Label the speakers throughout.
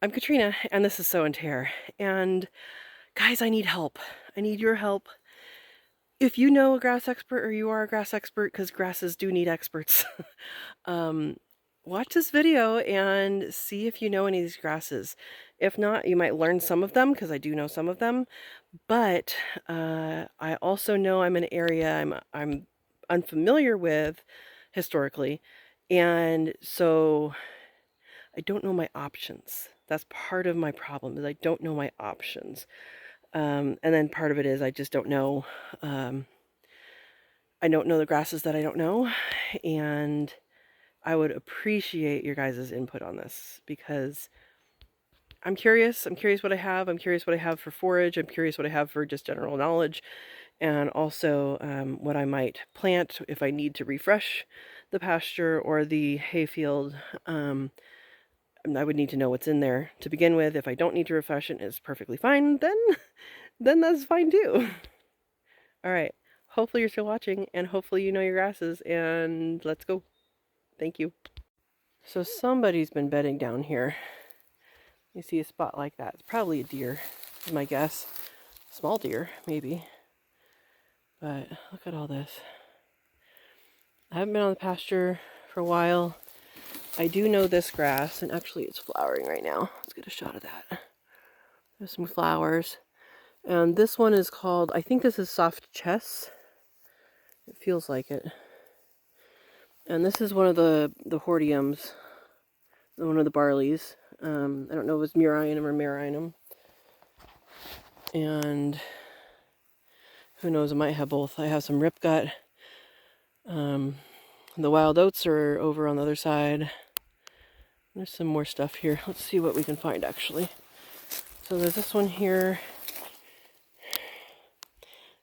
Speaker 1: I'm Katrina, and this is Sow and Tare. And guys, I need help. I need your help. If you know a grass expert or you are a grass expert, because grasses do need experts, um, watch this video and see if you know any of these grasses. If not, you might learn some of them, because I do know some of them. But I also know I'm in an area I'm unfamiliar with historically, and so I don't know my options. That's part of my problem, is I don't know my options. And then part of it is I just don't know. I don't know the grasses that I don't know. And I would appreciate your guys' input on this, because I'm curious. I'm curious what I have. I'm curious what I have for forage. I'm curious what I have for just general knowledge. And also what I might plant if I need to refresh the pasture or the hayfield. I would need to know what's in there to begin with. If I don't need to refresh it, it's perfectly fine. Then that's fine too. All right. Hopefully you're still watching, and hopefully you know your grasses, and let's go. Thank you. So somebody's been bedding down here. You see a spot like that. It's probably a deer, is my guess. Small deer, maybe. But look at all this. I haven't been on the pasture for a while. I do know this grass, and actually it's flowering right now. Let's get a shot of that. There's some flowers. And this one is called, I think this is soft chess. It feels like it. And this is one of the hordeums, one of the barleys. I don't know if it's murrinum or marinum. And who knows, I might have both. I have some ripgut. The wild oats are over on the other side. There's some more stuff here. Let's see what we can find actually. So there's this one here.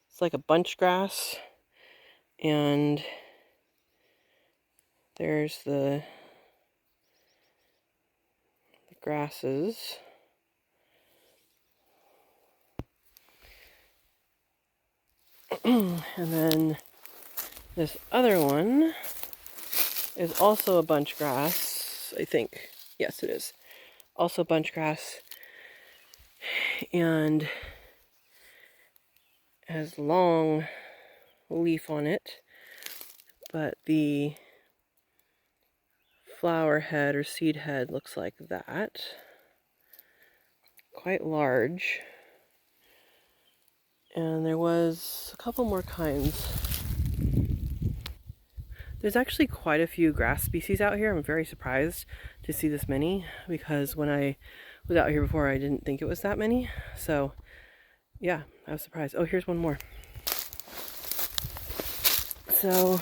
Speaker 1: It's like a bunch grass. And there's the grasses. And then this other one is also a bunch grass, I think. Yes, it is. Also bunch grass. And has long leaf on it. But the flower head or seed head looks like that. Quite large. And there was a couple more kinds. There's actually quite a few grass species out here. I'm very surprised to see this many, because when I was out here before, I didn't think it was that many. So yeah, I was surprised. Oh, here's one more. So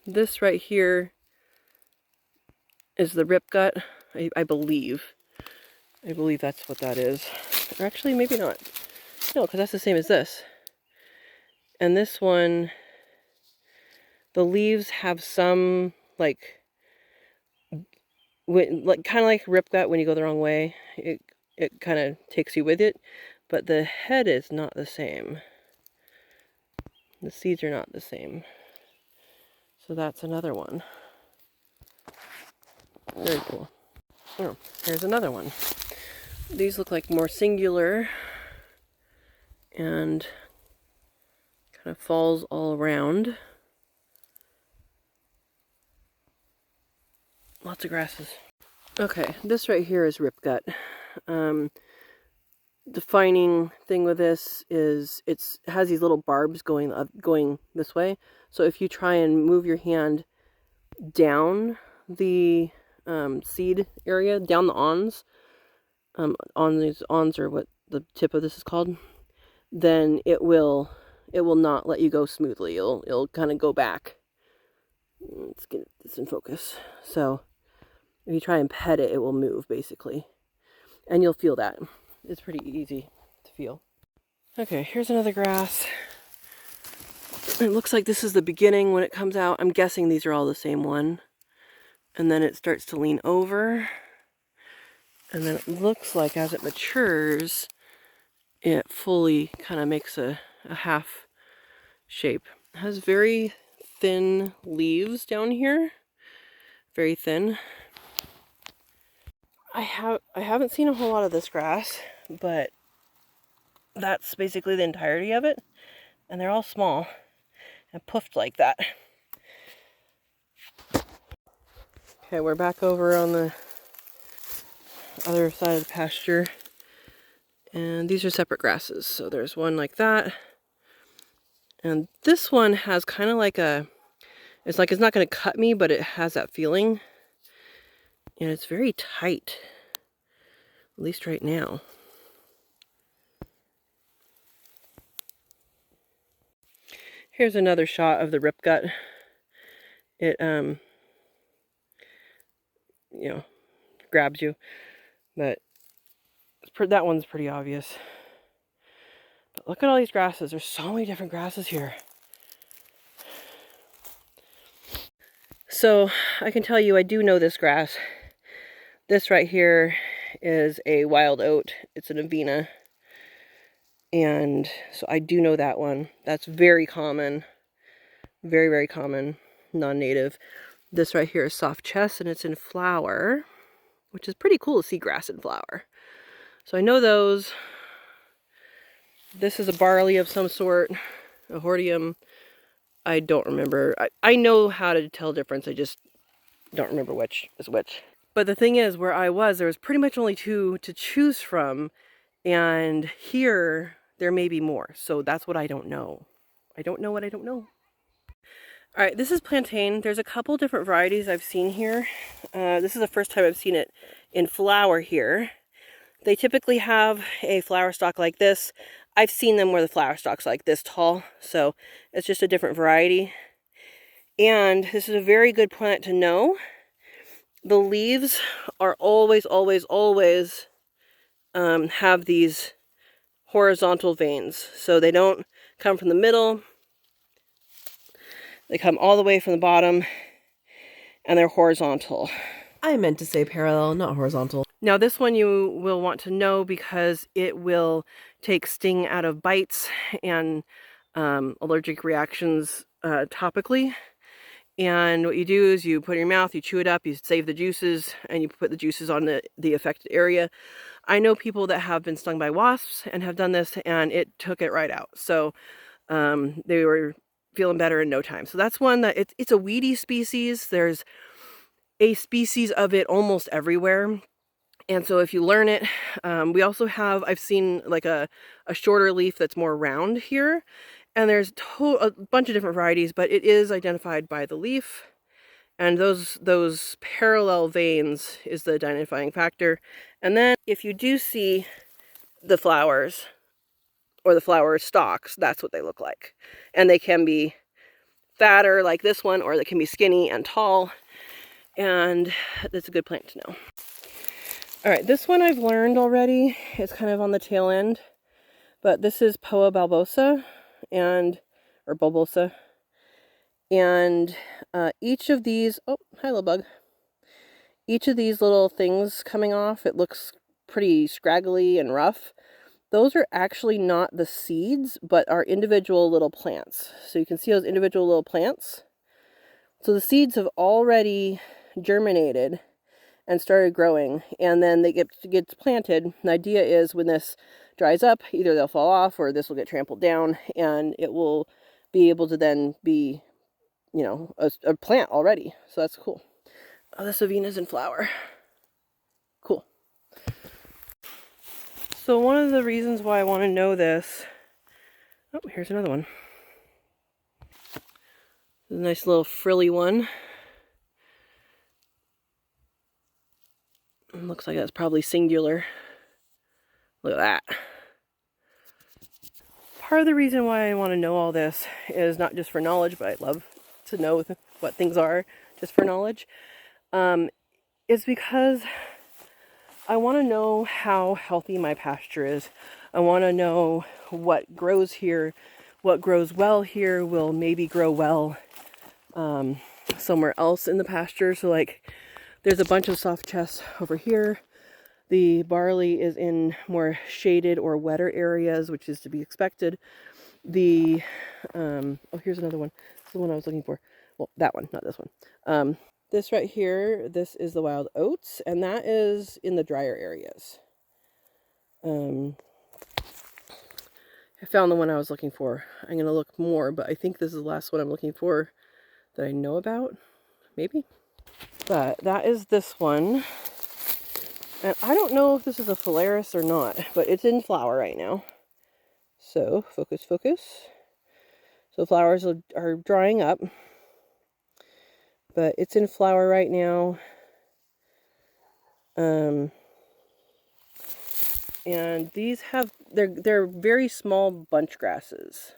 Speaker 1: this right here is the ripgut, I believe. I believe that's what that is. Or actually, maybe not. No, because that's the same as this. And this one, the leaves have some, like kind of like ripgut when you go the wrong way. It kind of takes you with it. But the head is not the same. The seeds are not the same. So that's another one. Very cool. Oh, here's another one. These look like more singular and kind of falls all around. Lots of grasses. Okay, this right here is ripgut. Defining thing with this is it has these little barbs going this way. So if you try and move your hand down the seed area, down the awns, these awns are what the tip of this is called, then it will not let you go smoothly. It'll kind of go back. Let's get this in focus. So if you try and pet it, it will move basically, and you'll feel that. It's pretty easy to feel. Okay, here's another grass. It looks like this is the beginning when it comes out. I'm guessing these are all the same one. And then it starts to lean over. And then it looks like as it matures, it fully kind of makes a half shape. It has very thin leaves down here. Very thin. I haven't seen a whole lot of this grass, but that's basically the entirety of it. And they're all small and puffed like that. Okay, we're back over on the other side of the pasture. And these are separate grasses. So there's one like that. And this one has kind of like a, it's like it's not going to cut me, but it has that feeling. And it's very tight, at least right now. Here's another shot of the rip gut. It, you know, grabs you, but that one's pretty obvious. But look at all these grasses. There's so many different grasses here. So I can tell you, I do know this grass. This right here is a wild oat. It's an avena. And so I do know that one. That's very common. Very, very common. Non-native. This right here is soft chest, and it's in flower, which is pretty cool to see grass in flower. So I know those. This is a barley of some sort, a hordeum. I don't remember. I know how to tell difference. I just don't remember which is which. But the thing is, where I was, there was pretty much only two to choose from. And here, there may be more. So that's what I don't know. I don't know what I don't know. All right, this is plantain. There's a couple different varieties I've seen here. This is the first time I've seen it in flower here. They typically have a flower stalk like this. I've seen them where the flower stalk's like this tall, so it's just a different variety. And this is a very good plant to know. The leaves are always, always, always have these horizontal veins. So they don't come from the middle. They come all the way from the bottom, and they're horizontal.
Speaker 2: I meant to say parallel, not horizontal.
Speaker 1: Now this one you will want to know because it will take sting out of bites and allergic reactions topically. And what you do is you put it in your mouth, you chew it up, you save the juices, and you put the juices on the affected area. I know people that have been stung by wasps and have done this, and it took it right out. So they were feeling better in no time. So that's one that it's a weedy species. There's a species of it almost everywhere. And so if you learn it, we also have, I've seen like a shorter leaf that's more round here. And there's a bunch of different varieties, but it is identified by the leaf. And those parallel veins is the identifying factor. And then if you do see the flowers or the flower stalks, that's what they look like. And they can be fatter like this one, or they can be skinny and tall. And that's a good plant to know. All right, this one I've learned already. It's kind of on the tail end, but this is Poa bulbosa, or bulbosa. And each of these, oh, hi little bug. Each of these little things coming off, it looks pretty scraggly and rough. Those are actually not the seeds, but are individual little plants. So you can see those individual little plants. So the seeds have already germinated and started growing, and then they get planted. The idea is when this dries up, either they'll fall off or this will get trampled down, and it will be able to then be, you know, a plant already. So that's cool. Oh, this avena's in flower. Cool. So one of the reasons why I want to know this, oh, here's another one. A nice little frilly one. Looks like that's probably singular. Look at that. Part of the reason why I want to know all this is not just for knowledge, but I love to know what things are just for knowledge, is because I want to know how healthy my pasture is. I want to know what grows here, what grows well here will maybe grow well somewhere else in the pasture. So like there's a bunch of soft chest over here. The barley is in more shaded or wetter areas, which is to be expected. Oh, here's another one. This is the one I was looking for. Well, that one, not this one. This right here, this is the wild oats, and that is in the drier areas. I found the one I was looking for. I'm going to look more, but I think this is the last one I'm looking for that I know about. Maybe. But that is this one. And I don't know if this is a phalaris or not, but it's in flower right now. So, focus, focus. So flowers are drying up. But it's in flower right now. And these have, they're very small bunch grasses.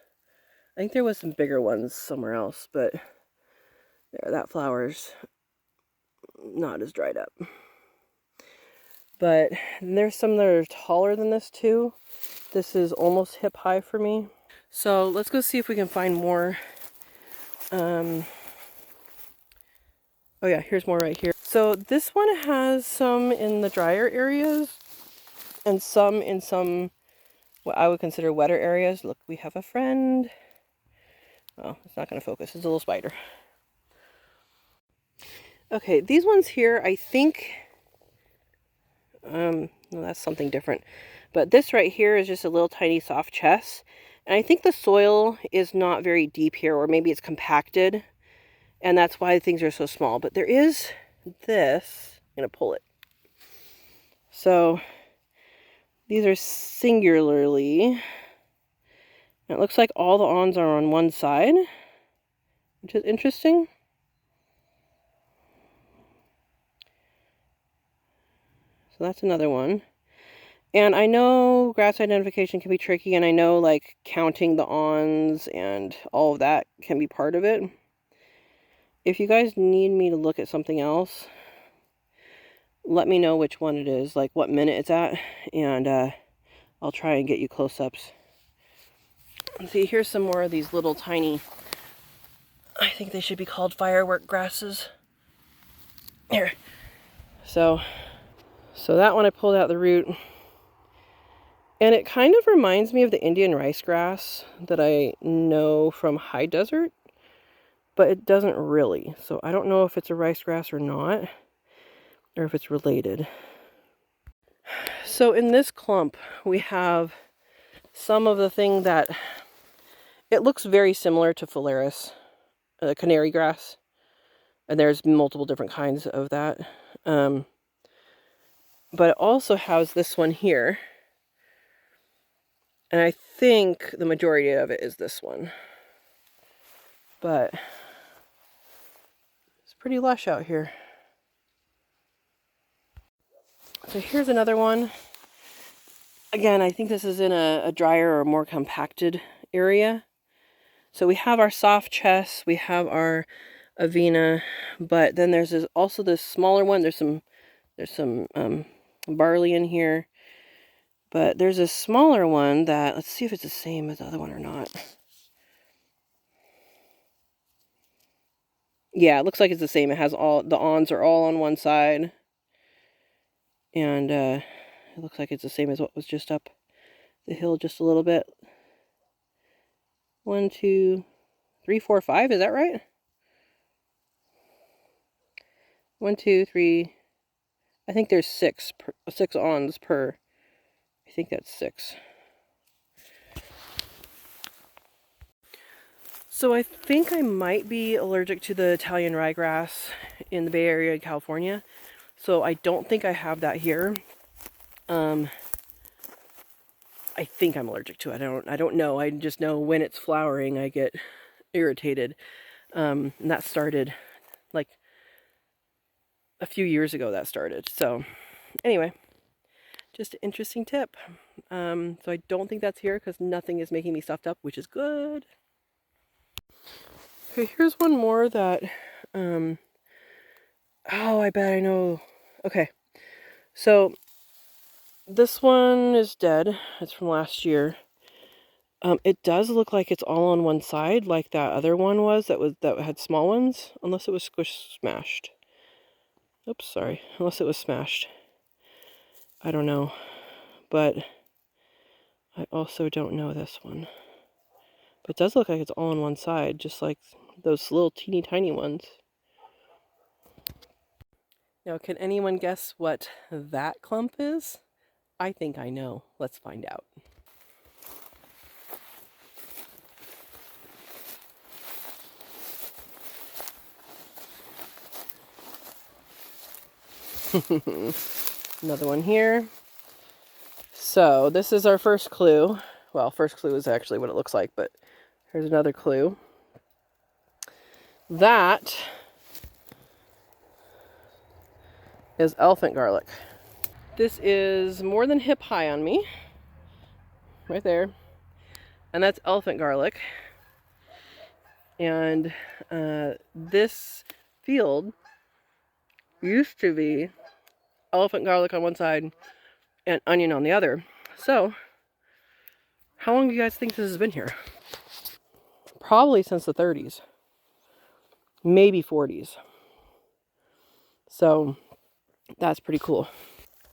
Speaker 1: I think there was some bigger ones somewhere else, but there, that flower's not as dried up. But there's some that are taller than this too. This is almost hip high for me. So let's go see if we can find more. Oh yeah, here's more right here. So this one has some in the drier areas and some in some what I would consider wetter areas. Look, we have a friend. Oh, it's not going to focus. It's a little spider. Okay, these ones here, I think, well, that's something different. But this right here is just a little tiny soft chest. And I think the soil is not very deep here, or maybe it's compacted. And that's why things are so small. But there is this. I'm going to pull it. So these are singularly. It looks like all the awns are on one side, which is interesting. So that's another one. And I know grass identification can be tricky, and I know like counting the awns and all of that can be part of it. If you guys need me to look at something else, let me know which one it is, like what minute it's at, and I'll try and get you close-ups. See, here's some more of these little tiny, I think they should be called firework grasses. Here. So that one I pulled out the root. And it kind of reminds me of the Indian rice grass that I know from high desert, but it doesn't really. So I don't know if it's a rice grass or not, or if it's related. So in this clump, we have some of the thing that, it looks very similar to phalaris, canary grass. And there's multiple different kinds of that. But it also has this one here. And I think the majority of it is this one. But it's pretty lush out here. So here's another one. Again, I think this is in a drier or more compacted area. So we have our soft chest, we have our avena, but then there's also this smaller one. There's some barley in here. But there's a smaller one that, let's see if it's the same as the other one or not. Yeah, it looks like it's the same. It has all, the awns are all on one side. And it looks like it's the same as what was just up the hill just a little bit. 1, 2, 3, 4, 5, is that right? 1, 2, 3, I think there's 6 awns per, I think that's 6. So I think I might be allergic to the Italian ryegrass in the Bay Area, California. So I don't think I have that here. I think I'm allergic to it. I don't know. I just know when it's flowering, I get irritated. And that started like a few years ago. That started. So anyway, just an interesting tip. So I don't think that's here because nothing is making me stuffed up, which is good. Okay, here's one more that, oh, I bet I know. Okay, so this one is dead. It's from last year. It does look like it's all on one side, like that other one was that had small ones, unless it was smashed. Oops, sorry. Unless it was smashed. I don't know, but I also don't know this one. But it does look like it's all on one side, just like those little teeny tiny ones. Now, can anyone guess what that clump is? I think I know. Let's find out. Another one here. So this is our first clue. Well, first clue is actually what it looks like, but here's another clue. That is elephant garlic. This is more than hip high on me, right there. And that's elephant garlic. And this field used to be elephant garlic on one side and onion on the other. So, how long do you guys think this has been here? Probably since the 30s, maybe 40s. So, that's pretty cool.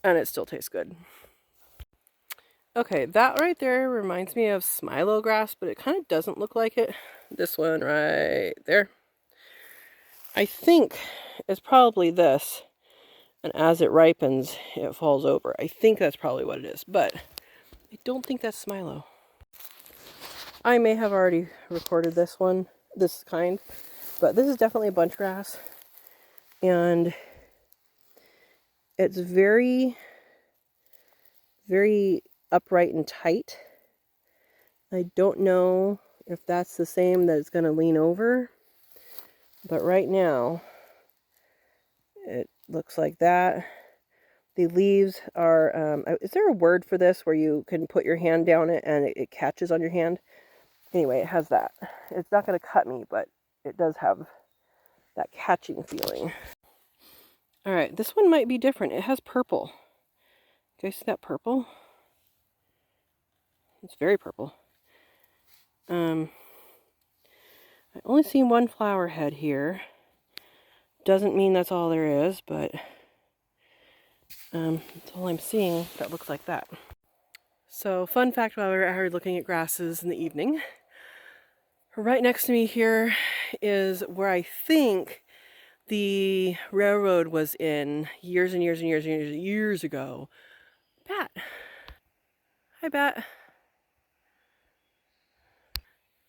Speaker 1: And it still tastes good. Okay, that right there reminds me of Smilo grass, but it kind of doesn't look like it. This one right there. I think it's probably this. And as it ripens, it falls over. I think that's probably what it is, but I don't think that's Smilo. I may have already recorded this one, this kind, but this is definitely a bunch grass. And it's very, very upright and tight. I don't know if that's the same that it's going to lean over, but right now it looks like that. The leaves are, is there a word for this where you can put your hand down it and it catches on your hand? Anyway, it has that. It's not going to cut me, but it does have that catching feeling. All right, this one might be different. It has purple. Do you guys see that purple? It's very purple. I only see one flower head here. Doesn't mean that's all there is, but that's all I'm seeing that looks like that. So, fun fact while we're out here looking at grasses in the evening, right next to me here is where I think the railroad was in years and years and years and years ago. Bat. Hi, Bat.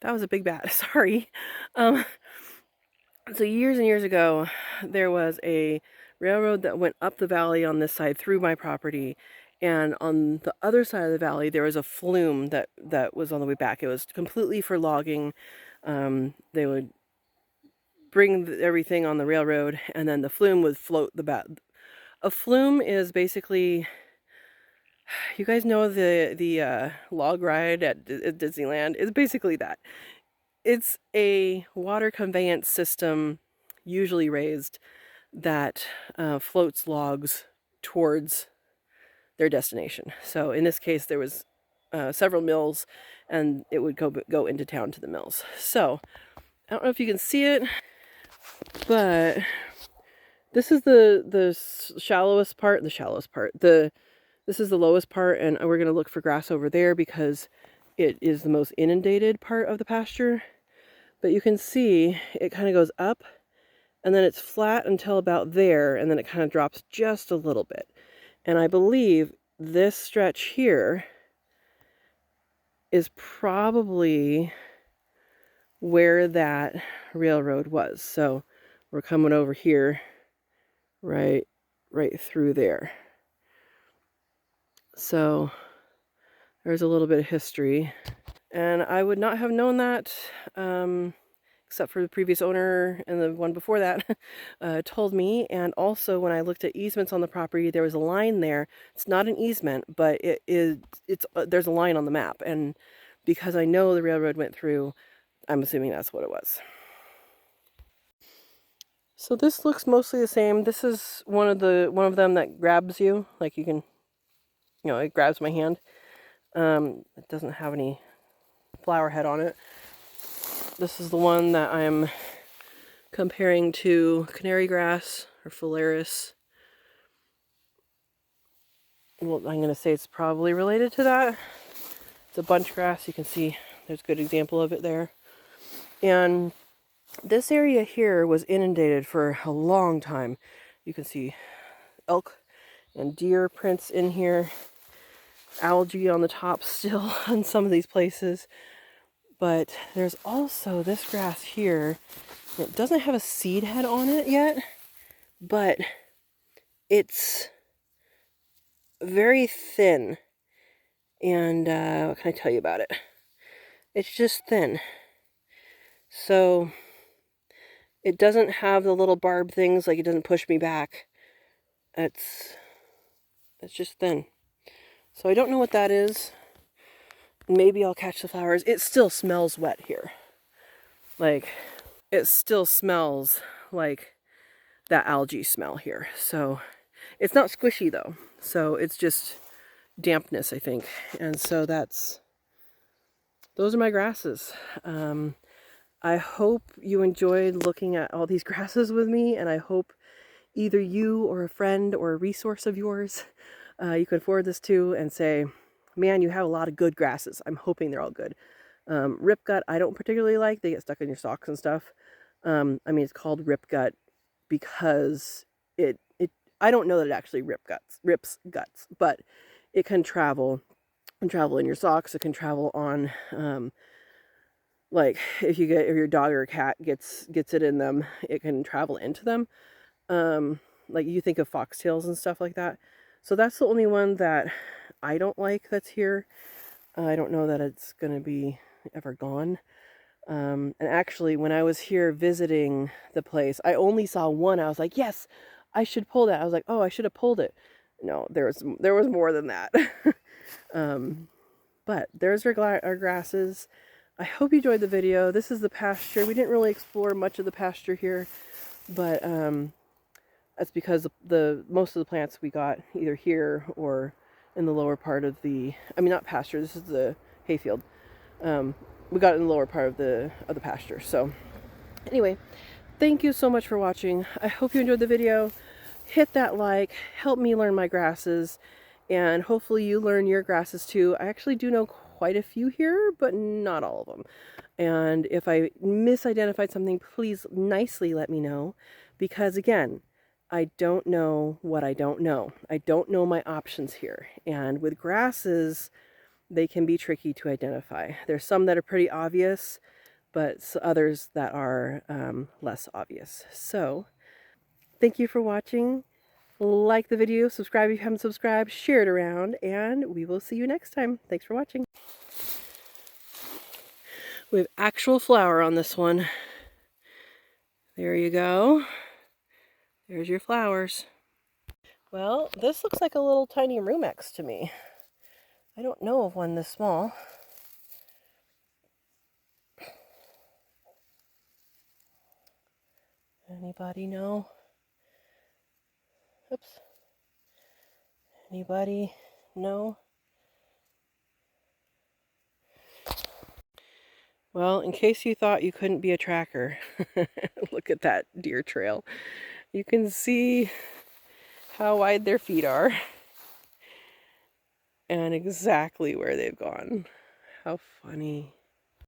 Speaker 1: That was a big bat. Sorry. So years and years ago, there was a railroad that went up the valley on this side through my property, and on the other side of the valley there was a flume that was on the way back. It was completely for logging. They would bring everything on the railroad, and then the flume would float the bat. A flume is basically, you guys know the log ride at Disneyland? It's basically that. It's a water conveyance system, usually raised, that floats logs towards their destination. So in this case, there was several mills, and it would go into town to the mills. So I don't know if you can see it, but this is the shallowest part. This is the lowest part, and we're going to look for grass over there because it is the most inundated part of the pasture. But you can see it kind of goes up, and then it's flat until about there, and then it kind of drops just a little bit. And I believe this stretch here is probably where that railroad was. So we're coming over here, right through there. So there's a little bit of history. And I would not have known that, except for the previous owner and the one before that told me. And also when I looked at easements on the property, there was a line there. It's not an easement, but there's a line on the map. And because I know the railroad went through, I'm assuming that's what it was. So this looks mostly the same. This is one of them that grabs you, like you can, it grabs my hand. It doesn't have any flower head on it. This is the one that I'm comparing to canary grass or phalaris. Well, I'm going to say it's probably related to that. It's a bunch grass. You can see there's a good example of it there. And this area here was inundated for a long time. You can see elk and deer prints in here. Algae on the top still in some of these places. But there's also this grass here. It doesn't have a seed head on it yet, but it's very thin. And what can I tell you about it? It's just thin. So it doesn't have the little barb things, like it doesn't push me back. It's just thin. So I don't know what that is. Maybe I'll catch the flowers. It still smells wet here. Like, it still smells like that algae smell here. So it's not squishy though. So it's just dampness, I think. And so those are my grasses. I hope you enjoyed looking at all these grasses with me, and I hope either you or a friend or a resource of yours you can forward this to and say, man, you have a lot of good grasses. I'm hoping they're all good. Ripgut, I don't particularly like. They get stuck in your socks and stuff. I mean, it's called ripgut because I don't know that it actually rips guts, but it can travel in your socks. It can travel on, like if your dog or a cat gets it in them, it can travel into them. Like you think of foxtails and stuff like that. So that's the only one that I don't like that's here. I don't know that it's going to be ever gone. And actually, when I was here visiting the place, I only saw one. I was like, yes, I should pull that. I was like, oh, I should have pulled it. No, there was more than that. But there's our grasses. I hope you enjoyed the video. This is the pasture. We didn't really explore much of the pasture here, but that's because the most of the plants we got either here or in the lower part of the, I mean, not pasture, this is the hayfield. We got it in the lower part of the pasture. So anyway, thank you so much for watching. I hope you enjoyed the video. Hit that like, help me learn my grasses, and hopefully you learn your grasses too. I actually do know quite a few here, but not all of them. And if I misidentified something, please nicely let me know, because again, I don't know what I don't know. I don't know my options here. And with grasses, they can be tricky to identify. There's some that are pretty obvious, but others that are less obvious. So thank you for watching. Like the video, subscribe if you haven't subscribed, share it around, and we will see you next time. Thanks for watching. We have actual flower on this one. There you go. There's your flowers. Well, this looks like a little tiny Rumex to me. I don't know of one this small. Anybody know? Oops. Anybody know? Well, in case you thought you couldn't be a tracker, look at that deer trail. You can see how wide their feet are and exactly where they've gone. How funny.